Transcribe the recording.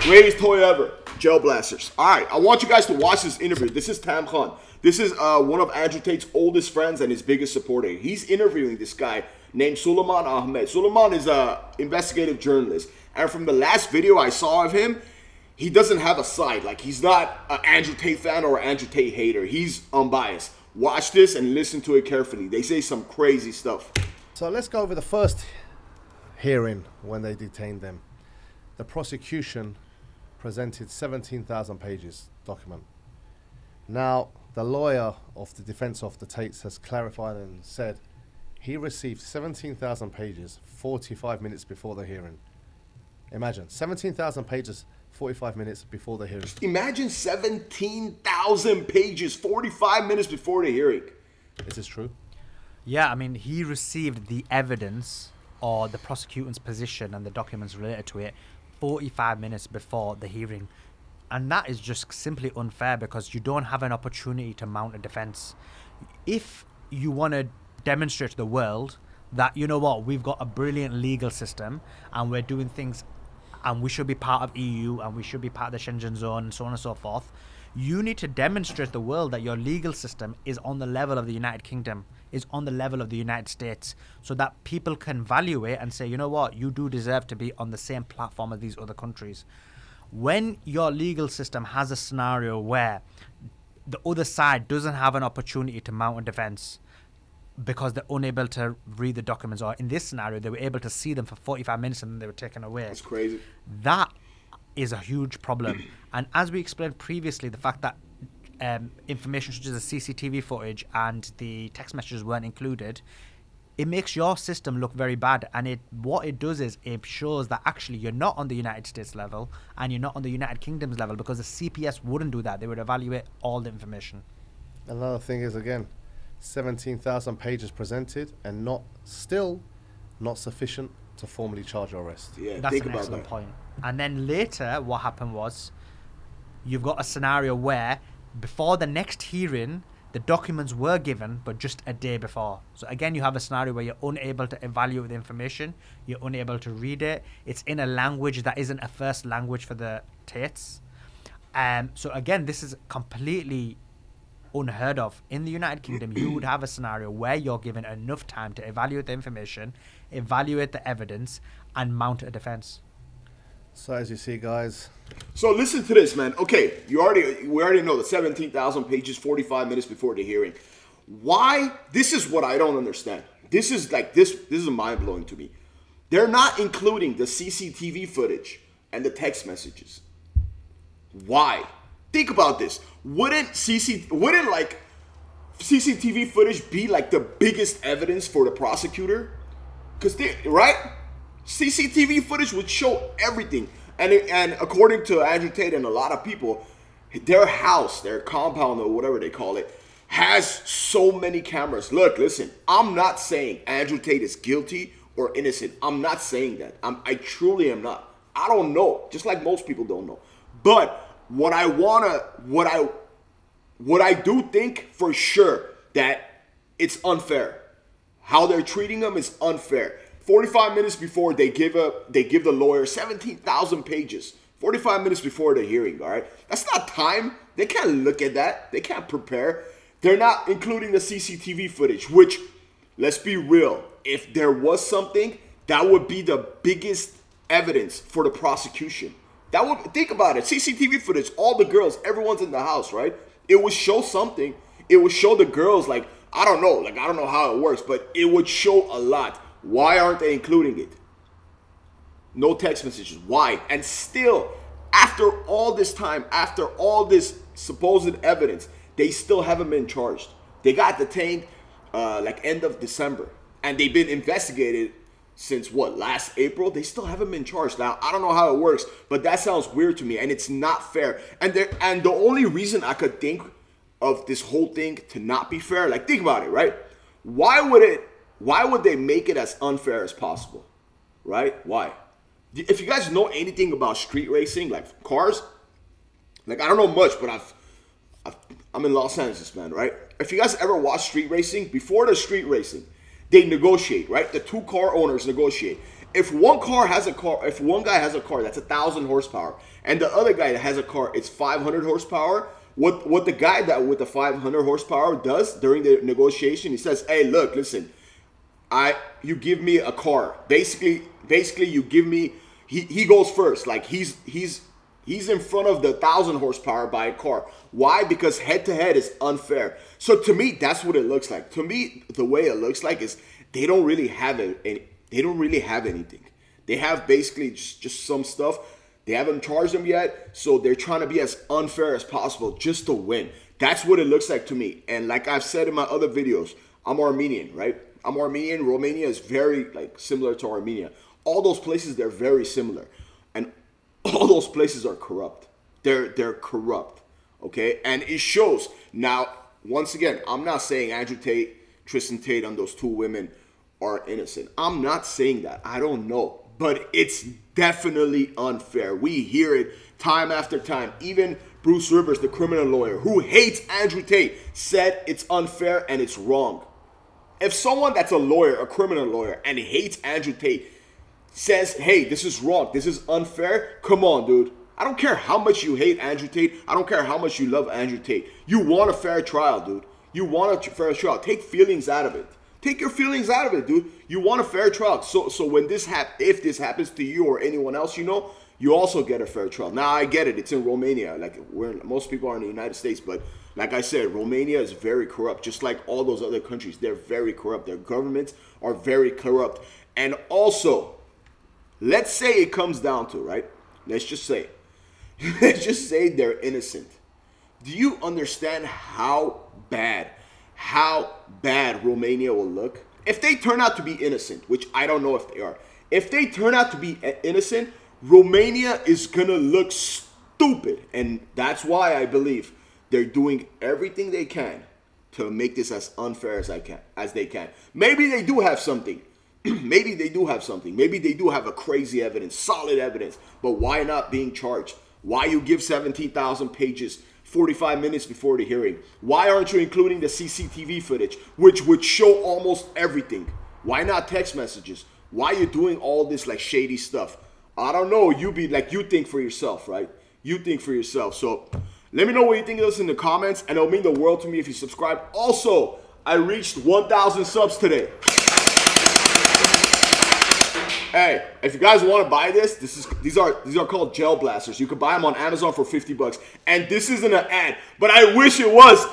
Greatest toy ever. Gel blasters. All right, I want you guys to watch this interview. This is Tam Khan. This is one of Andrew Tate's oldest friends and his biggest supporter. He's interviewing this guy named Suleiman Ahmed. Suleiman is an investigative journalist. And from the last video I saw of him, he doesn't have a side. Like, he's not an Andrew Tate fan or an Andrew Tate hater. He's unbiased. Watch this and listen to it carefully. They say some crazy stuff. So let's go over the first hearing when they detained them. The prosecution presented 17,000 pages document. Now, the lawyer of the defense of the Tates has clarified and said he received 17,000 pages 45 minutes before the hearing. Imagine, 17,000 pages 45 minutes before the hearing. Imagine 17,000 pages 45 minutes before the hearing. Is this true? Yeah, I mean, he received the evidence or the prosecutor's position and the documents related to it 45 minutes before the hearing. And that is just simply unfair because you don't have an opportunity to mount a defense. If you want to demonstrate to the world that, you know what, we've got a brilliant legal system and we're doing things and we should be part of EU and we should be part of the Schengen zone and so on and so forth, you need to demonstrate to the world that your legal system is on the level of the United Kingdom, is on the level of the United States, so that people can value it and say, you know what, you do deserve to be on the same platform as these other countries. When your legal system has a scenario where the other side doesn't have an opportunity to mount a defense because they're unable to read the documents, or in this scenario, they were able to see them for 45 minutes and then they were taken away. That's crazy. That is a huge problem. And as we explained previously, the fact that information such as the CCTV footage and the text messages weren't included, it makes your system look very bad. And what it does is it shows that actually you're not on the United States level and you're not on the United Kingdom's level, because the CPS wouldn't do that. They would evaluate all the information. Another thing is, again, 17,000 pages presented and still not sufficient to formally charge or arrest. Yeah, That's think an about excellent that. point. And then later, what happened was, you've got a scenario where before the next hearing, the documents were given, but just a day before. So again, you have a scenario where you're unable to evaluate the information, you're unable to read it. It's in a language that isn't a first language for the Tates. So again, this is completely unheard of. In the United Kingdom, you would have a scenario where you're given enough time to evaluate the information, evaluate the evidence, and mount a defense. So as you see, guys. So listen to this, man. Okay, we already know the 17,000 pages 45 minutes before the hearing. Why? This is what I don't understand. This is mind-blowing to me. They're not including the CCTV footage and the text messages. Why? Think about this. Wouldn't CCTV footage be like the biggest evidence for the prosecutor? Right? CCTV footage would show everything. And according to Andrew Tate and a lot of people, their house, their compound or whatever they call it, has so many cameras. Look, listen, I'm not saying Andrew Tate is guilty or innocent. I'm not saying that. I truly am not. I don't know, just like most people don't know. But what I do think for sure that it's unfair. How they're treating them is unfair. 45 minutes before they give the lawyer 17,000 pages. 45 minutes before the hearing, all right? That's not time. They can't look at that. They can't prepare. They're not including the CCTV footage, which, let's be real, if there was something, that would be the biggest evidence for the prosecution. Think about it. CCTV footage, all the girls, everyone's in the house, right? It would show something. It would show the girls, I don't know how it works, but it would show a lot. Why aren't they including it? No text messages. Why? And still, after all this time, after all this supposed evidence, they still haven't been charged. They got detained end of December. And they've been investigated since what, last April? They still haven't been charged. Now, I don't know how it works, but that sounds weird to me, and it's not fair. And the only reason I could think of this whole thing to not be fair, think about it, right? Why would they make it as unfair as possible, right? Why? If you guys know anything about street racing, like cars, I don't know much, but I'm in Los Angeles, man, right? If you guys ever watch street racing, before the street racing, they negotiate, right? The two car owners negotiate. if one guy has a car that's 1,000 horsepower, and the other guy that has a car it's 500 horsepower, what the guy that with the 500 horsepower does during the negotiation, he says, "Hey, look, listen, you give me a car. Basically, you give me." He goes first. Like he's in front of the 1,000 horsepower by a car. Why? Because head to head is unfair. So to me, that's what it looks like. To me, the way it looks like is they don't really have it. They don't really have anything. They have basically just some stuff. They haven't charged them yet, so they're trying to be as unfair as possible just to win. That's what it looks like to me. And like I've said in my other videos, I'm Armenian, right? I'm Armenian. Romania is very similar to Armenia. All those places, they're very similar. And all those places are corrupt. They're corrupt, okay? And it shows. Now, once again, I'm not saying Andrew Tate, Tristan Tate, and those two women are innocent. I'm not saying that. I don't know. But it's definitely unfair. We hear it time after time. Even Bruce Rivers, the criminal lawyer, who hates Andrew Tate, said it's unfair and it's wrong. If someone that's a lawyer, a criminal lawyer, and hates Andrew Tate says, hey, this is wrong, this is unfair, come on, dude. I don't care how much you hate Andrew Tate. I don't care how much you love Andrew Tate. You want a fair trial, dude. You want a fair trial. Take feelings out of it. Take your feelings out of it, dude. You want a fair trial. So when if this happens to you or anyone else you know, you also get a fair trial. Now, I get it. It's in Romania. Most people are in the United States. But like I said, Romania is very corrupt. Just like all those other countries, they're very corrupt. Their governments are very corrupt. And also, let's say it comes down to, right? Let's just say they're innocent. Do you understand how bad Romania will look? If they turn out to be innocent, which I don't know if they are. If they turn out to be innocent, Romania is gonna look stupid. And that's why I believe they're doing everything they can to make this as unfair as they can. Maybe they do have something. Maybe they do have something. Maybe they do have a crazy evidence, solid evidence. But why not being charged? Why you give 17,000 pages 45 minutes before the hearing? Why aren't you including the CCTV footage, which would show almost everything? Why not text messages? Why are you doing all this shady stuff? I don't know. You think for yourself, right? You think for yourself. So let me know what you think of this in the comments, and it'll mean the world to me if you subscribe. Also, I reached 1,000 subs today. Hey, if you guys want to buy these are called gel blasters. You can buy them on Amazon for $50. And this isn't an ad, but I wish it was.